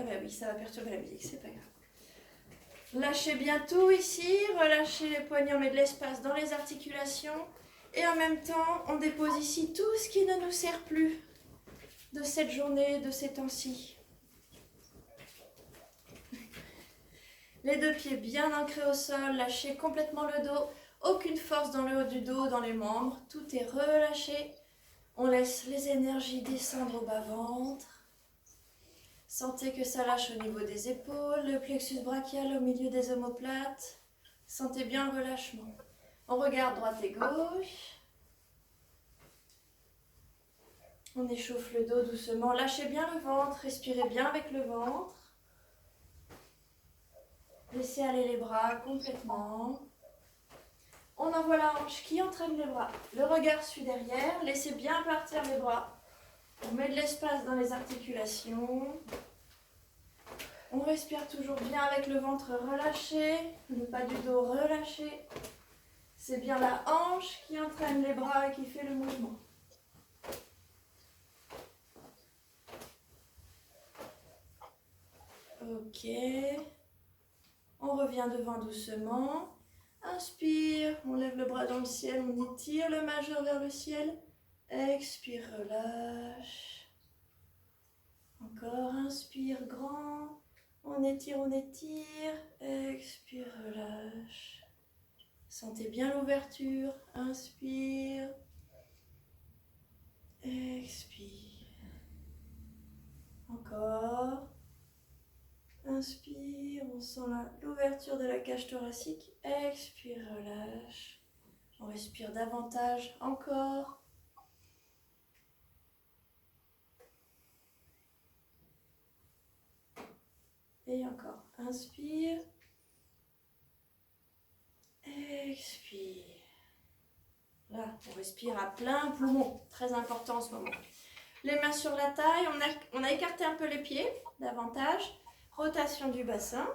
Ah bah oui, ça va perturber la musique, c'est pas grave. Lâchez bien tout ici, relâchez les poignets, on met de l'espace dans les articulations. Et en même temps, on dépose ici tout ce qui ne nous sert plus de cette journée, de ces temps-ci. Les deux pieds bien ancrés au sol, lâchez complètement le dos. Aucune force dans le haut du dos, dans les membres. Tout est relâché. On laisse les énergies descendre au bas-ventre. Sentez que ça lâche au niveau des épaules, le plexus brachial au milieu des omoplates. Sentez bien le relâchement. On regarde droite et gauche. On échauffe le dos doucement. Lâchez bien le ventre, respirez bien avec le ventre. Laissez aller les bras complètement. On envoie la hanche qui entraîne les bras. Le regard suit derrière. Laissez bien partir les bras. On met de l'espace dans les articulations. On respire toujours bien avec le ventre relâché, le bas du dos relâché. C'est bien la hanche qui entraîne les bras et qui fait le mouvement. Ok. On revient devant doucement. Inspire, on lève le bras dans le ciel, on étire le majeur vers le ciel. Expire, relâche. Encore, inspire, grand. On étire, expire, relâche. Sentez bien l'ouverture, inspire, expire. Encore, inspire, on sent l'ouverture de la cage thoracique, expire, relâche. On respire davantage, encore. Et encore, inspire, expire. Là, on respire à plein poumon, très important en ce moment. Les mains sur la taille, on a écarté un peu les pieds, davantage. Rotation du bassin.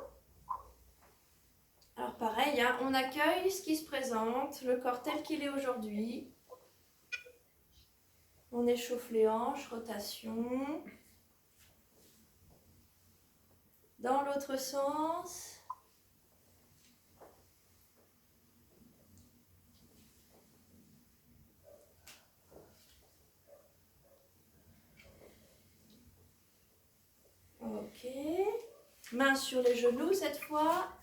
Alors pareil, hein, on accueille ce qui se présente, le corps tel qu'il est aujourd'hui. On échauffe les hanches, rotation. Dans l'autre sens. Ok. Mains sur les genoux cette fois.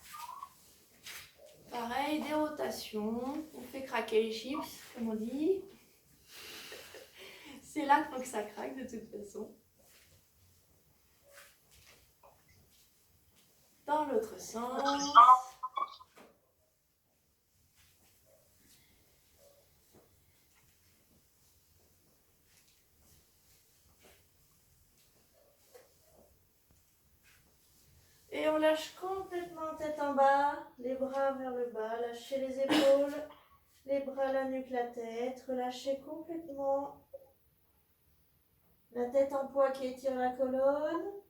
Pareil, des rotations. On fait craquer les chips, comme on dit. C'est là qu'il faut que ça craque de toute façon. Dans l'autre sens. Et on lâche complètement tête en bas, les bras vers le bas, lâchez les épaules, les bras, la nuque, la tête, relâchez complètement. La tête en poids qui étire la colonne.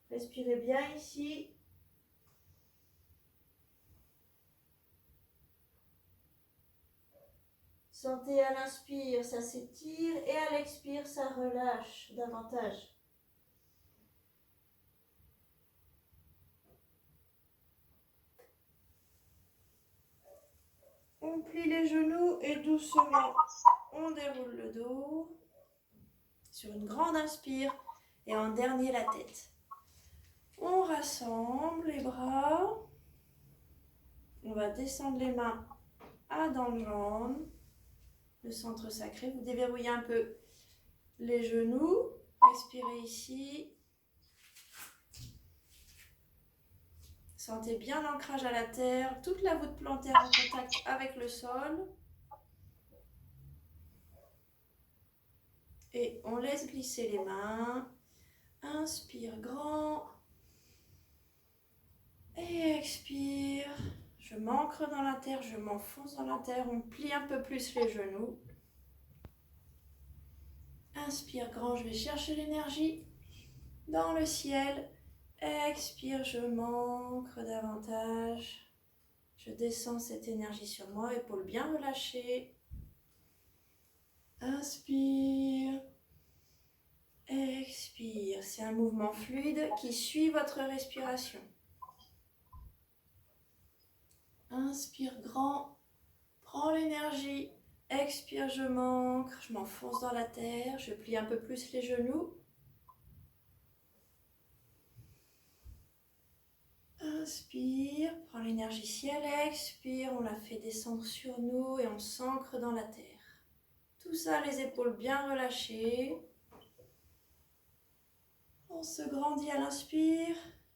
Respirez bien ici. Sentez à l'inspire, ça s'étire et à l'expire, ça relâche davantage. On plie les genoux et doucement, on déroule le dos. Sur une grande inspire et en dernier la tête. On rassemble les bras. On va descendre les mains à dans le ventre. Le centre sacré. Vous déverrouillez un peu les genoux. Respirez ici. Sentez bien l'ancrage à la terre. Toute la voûte plantaire en contact avec le sol. Et on laisse glisser les mains. Inspire grand. Et expire. Je m'ancre dans la terre, je m'enfonce dans la terre. On plie un peu plus les genoux. Inspire grand, je vais chercher l'énergie dans le ciel. Expire, je m'ancre davantage. Je descends cette énergie sur moi, épaules bien relâchées. Inspire. Expire. C'est un mouvement fluide qui suit votre respiration. Inspire grand. Prends l'énergie. Expire, je m'ancre. Je m'enfonce dans la terre. Je plie un peu plus les genoux. Inspire, prends l'énergie ciel, expire, on la fait descendre sur nous et on s'ancre dans la terre. Tout ça, les épaules bien relâchées. On se grandit à l'inspire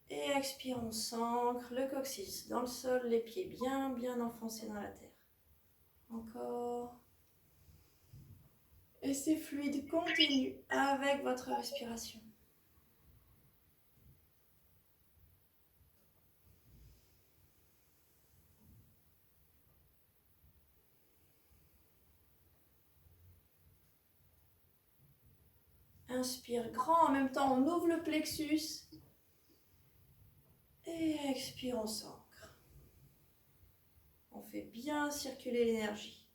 et expire, on s'ancre, le coccyx dans le sol, les pieds bien enfoncés dans la terre. Encore. Et c'est fluide, continue avec votre respiration. Inspire grand, en même temps on ouvre le plexus. Et expire, on s'ancre. On fait bien circuler l'énergie.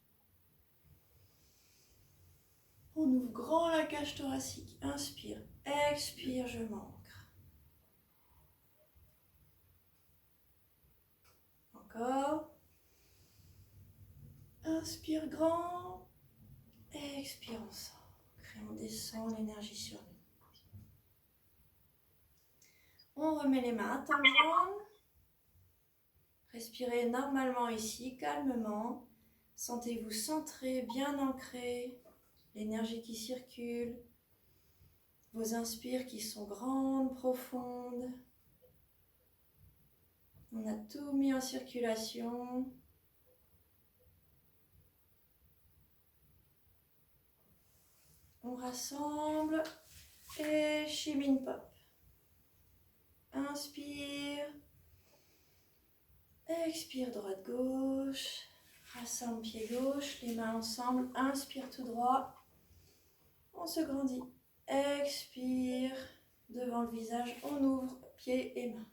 On ouvre grand la cage thoracique. Inspire, expire, je m'ancre. Encore. Inspire grand. Expire, on s'ancre. Et on descend l'énergie sur nous. On remet les mains à tendres. Respirez normalement ici, calmement. Sentez-vous centré, bien ancré. L'énergie qui circule. Vos inspires qui sont grandes, profondes. On a tout mis en circulation. On rassemble et Shimin Pop. Inspire. Expire droite-gauche. Rassemble pied gauche, les mains ensemble. Inspire tout droit. On se grandit. Expire. Devant le visage, on ouvre pieds et mains.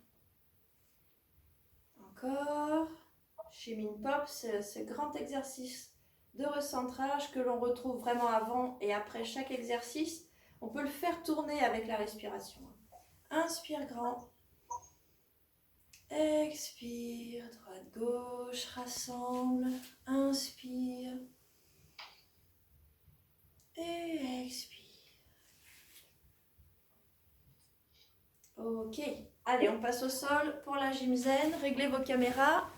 Encore. Shimin Pop, c'est ce grand exercice de recentrage que l'on retrouve vraiment avant et après chaque exercice. On peut le faire tourner avec la respiration. Inspire grand. Expire, droite-gauche, rassemble. Inspire. Et expire. Ok. Allez, on passe au sol pour la gym zen. Réglez vos caméras.